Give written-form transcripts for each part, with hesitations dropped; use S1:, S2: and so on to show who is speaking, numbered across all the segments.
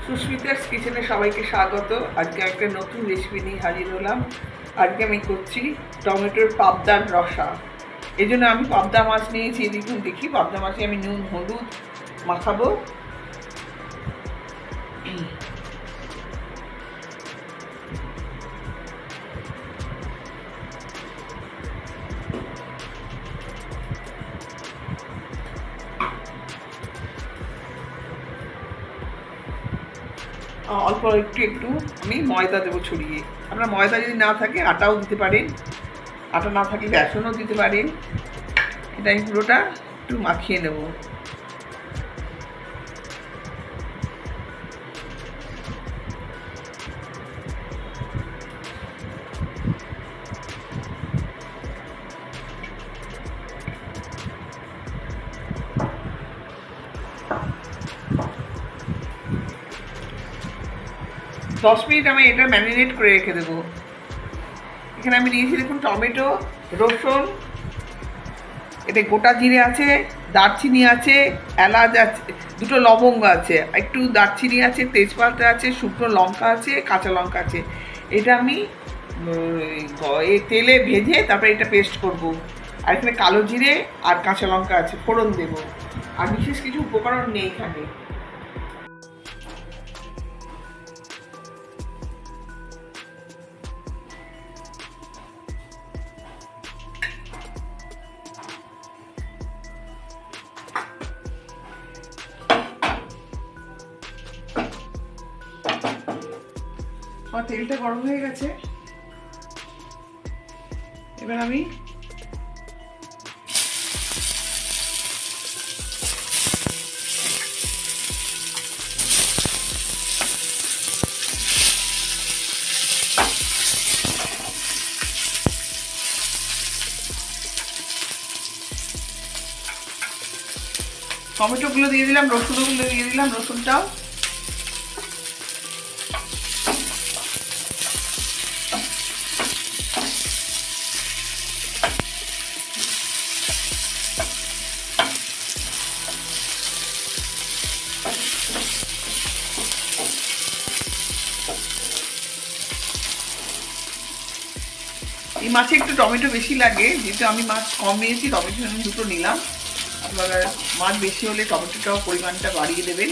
S1: সুস্মিতার কিচেনে সবাইকে স্বাগত। আজকে একটা নতুন রেসিপি নিয়ে হাজির হলাম। আজকে আমি করছি টমেটোর পাবদার রসা। এই জন্য আমি পাবদা মাছ নিয়েছি। দেখুন দেখি পাবদা মাছে আমি নুন হলুদ মাখাবো। অল্প একটু একটু আমি ময়দা দেবো ছড়িয়ে। আপনার ময়দা যদি না থাকে আটাও দিতে পারেন, আটা না থাকলে বেসনও দিতে পারেন। এটা আমি পুরোটা একটু মাখিয়ে নেব। 10 মিনিট আমি এটা ম্যারিনেট করে রেখে দেবো। এখানে আমি নিয়েছি দেখুন টমেটো, রসুন, এটা গোটা জিরে আছে, দারচিনি আছে, এলাচ আছে, দুটো লবঙ্গ আছে, একটু দারচিনি আছে, তেজপাতা আছে, শুকনো লঙ্কা আছে, কাঁচা লঙ্কা আছে। এটা আমি তেলে ভেজে তারপরে এটা পেস্ট করব। আর এখানে কালো জিরে আর কাঁচা লঙ্কা আছে, ফোড়ন দেবো। আর বিশেষ কিছু উপকরণ নেই এখানে। আমার তেলটা গরম হয়ে গেছে। এবার আমি টমেটোগুলো দিয়ে দিলাম, রসুনগুলো দিয়ে দিলাম, রসুনটাও। এই মাছে একটু টমেটো বেশি লাগে, যেহেতু আমি মাছ কম নিয়েছি, টমেটো আমি দুটো নিলাম। আপনারা মাছ বেশি হলে টমেটোটাও পরিমাণটা বাড়িয়ে দেবেন,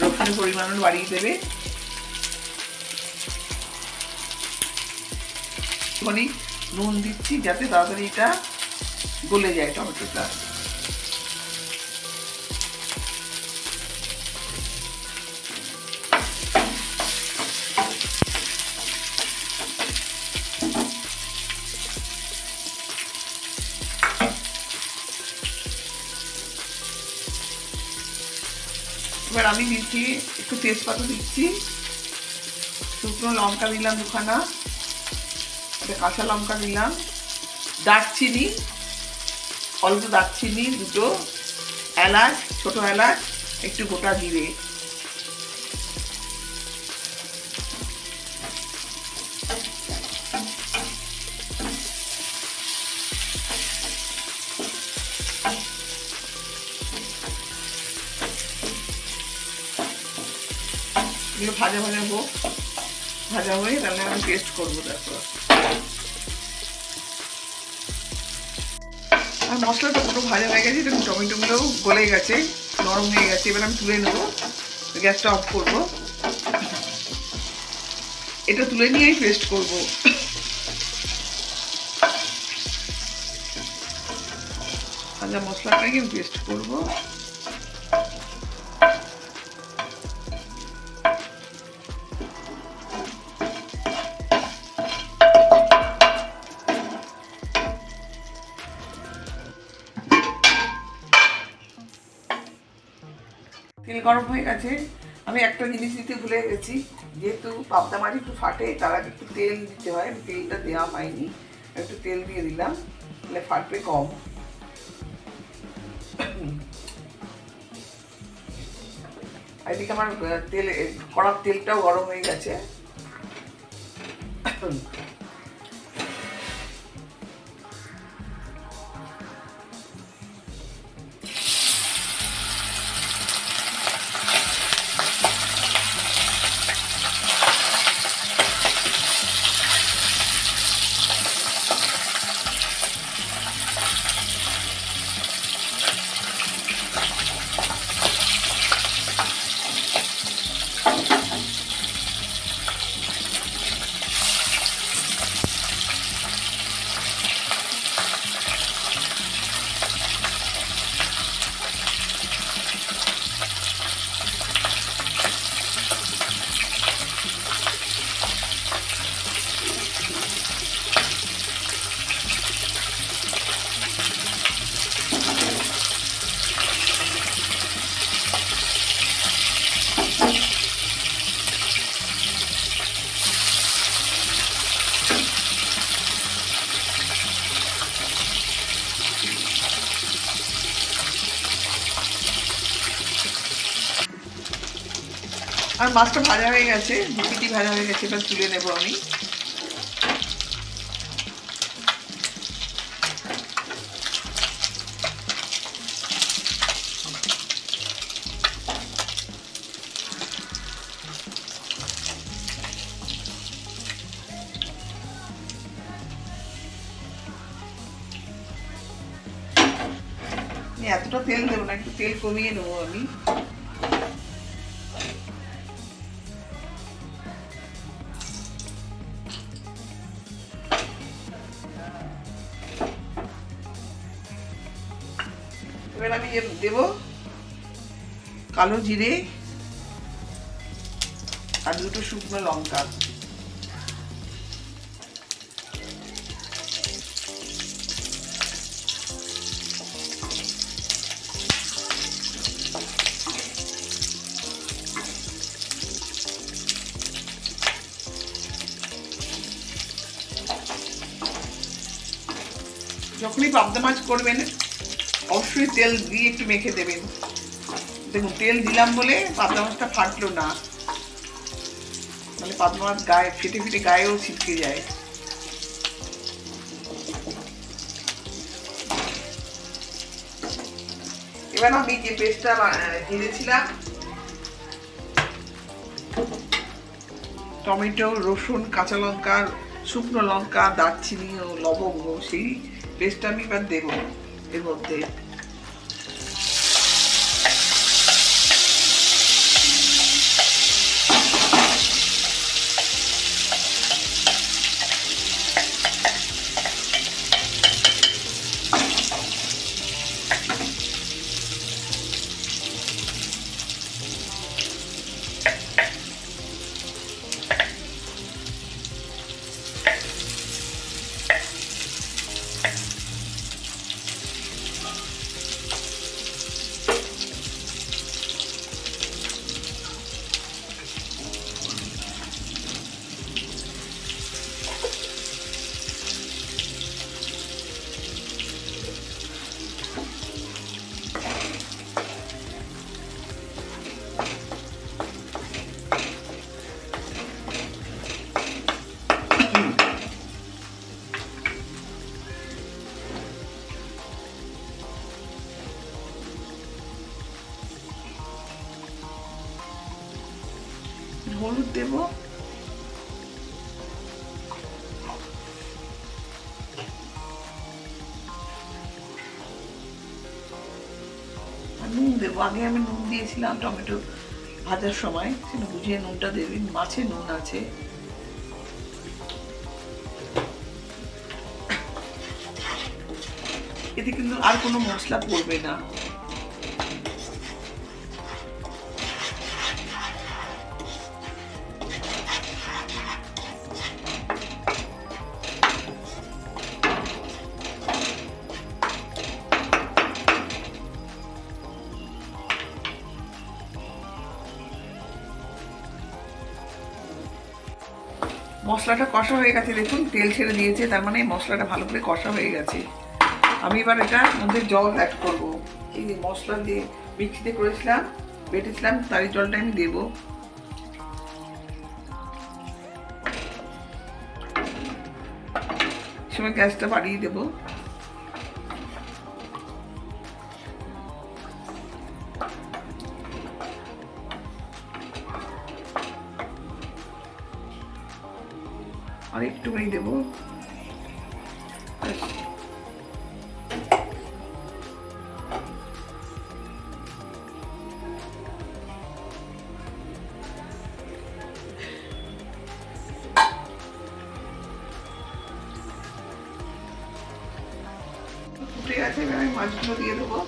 S1: রসুনের পরিমাণও বাড়িয়ে দেবে। একটুখানি নুন দিচ্ছি যাতে তাড়াতাড়ি এটা গলে যায় টমেটোটা। এবার আমি দিচ্ছি একটু তেজপাতা দিচ্ছি, শুকনো লঙ্কা দিলাম দুখানা, একটা কাঁচা লঙ্কা দিলাম, দারচিনি, অল্প দারচিনি দুটো, এলাচ, ছোট এলাচ, একটু গোটা জিরে। এগুলো ভাজা ভাজা হোক, ভাজা হয়ে তাহলে আমি পেস্ট করবো। তারপর আর মশলাটা পুরো ভাজা হয়ে গেছে, দেখুন টমেটোগুলোও গলে গেছে, নরম হয়ে গেছে। এবার আমি তুলে নেবো, গ্যাসটা অফ করবো। এটা তুলে নিয়েই পেস্ট করবো। ভাজা মশলাটাকে আমি পেস্ট করবো। তেল গরম হয়ে গেছে। আমি একটা জিনিস দিতে ভুলে গেছি, যেহেতু পাবদা মাছ একটু ফাটে, তার আগে একটু তেল দিতে হয়। আমি তেলটা দেওয়া হয়নি, একটু তেল দিয়ে দিলাম, তাহলে ফাটবে কম। এদিকে আমার কড়ার তেলটাও গরম হয়ে গেছে। আর মাছটা ভাজা হয়ে গেছে, দু পিটি ভাজা হয়ে গেছে, এবার তুলে নেবো আমি। এতটা তেল দেবো না, একটু তেল কমিয়ে নেবো আমি। এবার আমি দেব কালো জিরে আর দুটো শুকনো লঙ্কা। যখনই পাবদা মাছ করবেন অবশ্যই তেল দিয়ে একটু মেখে দেবেন। দেখুন তেল দিলাম বলে পাবদা মাছটা ফাটলো না, মানে পাবদা মাছ গায়ে ফেটে ফেটে গায়েও ছিটকে যায়। এবার আমি যে পেস্টটা ভেজেছিলাম, টমেটো, রসুন, কাঁচা লঙ্কা, শুকনো লঙ্কা, দারচিনি ও লবঙ্গ, সেই পেস্টটা আমি এবার দেবো এর মধ্যে। হলুদ দেব, নুন দেবো। আগে আমি নুন দিয়েছিলাম টমেটো ভাজার সময়, সেটা বুঝিয়ে নুনটা দেবেন, মাছে নুন আছে। এতে কিন্তু আর কোনো মশলা পড়বে না। মশলাটা কষা হয়ে গেছে, দেখুন তেল ছেড়ে দিয়েছে, তার মানে মশলাটা ভালো করে কষা হয়ে গেছে। আমি এবার এটার মধ্যে জল অ্যাড করবো। এই যে মশলা দিয়ে মিক্সিতে করেছিলাম, বেটেছিলাম, তারই জলটা আমি দেবো। সময় গ্যাসটা বাড়িয়ে দেবো। আর একটুখানি দেবো, ফুটে গেছে, এবার আমি মাছগুলো দিয়ে দেবো।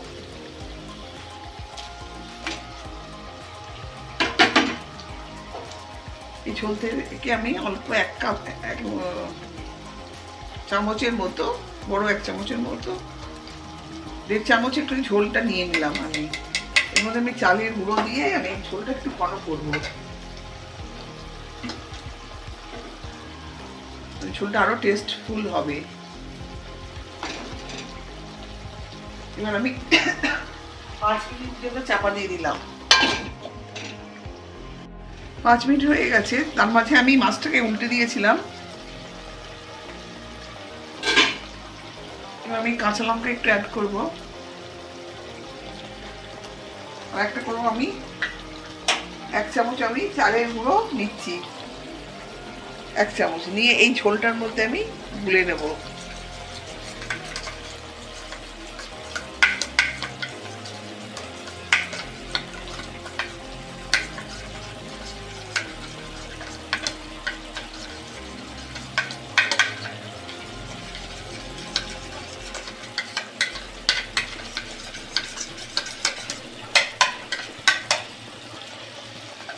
S1: এই ঝোল থেকে আমি অল্প এক চামচের মতো, বড় এক চামচের মতো, 1.5 চামচ একটু ঝোলটা নিয়ে নিলাম আমি। এর মধ্যে আমি চালের গুঁড়ো দিয়ে আমি ঝোলটা একটু ঘন করবো, ঝোলটা আরো টেস্টফুল হবে। এবার আমি 5 মিনিট জন্য চাপা দিয়ে দিলাম। 5 মিনিট হয়ে গেছে, তার মাঝে আমি মাছটাকে উল্টে দিয়েছিলাম। এবার আমি কাঁচা লঙ্কা একটু অ্যাড করব, আর একটা করবো আমি 1 চামচ আমি চালের গুঁড়ো নিচ্ছি, 1 চামচ নিয়ে এই ঝোলটার মধ্যে আমি গুলে নেব।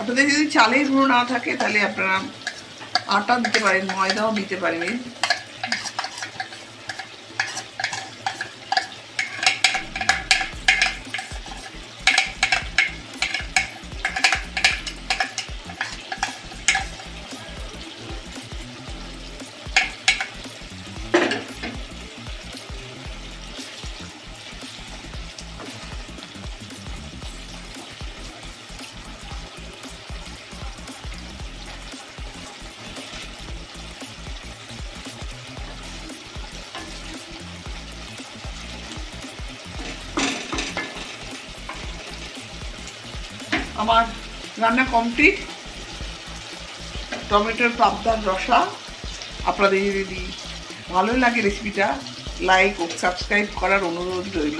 S1: আপনাদের যদি চালের গুঁড়ো না থাকে তাহলে আপনারা আটা দিতে পারেন, ময়দাও দিতে পারবেন। আমার রান্না কমপ্লিট। টমেটোর পাবদার রসা। আপনাদের যদি ভালো লাগে রেসিপিটা, লাইক ও সাবস্ক্রাইব করার অনুরোধ রইল।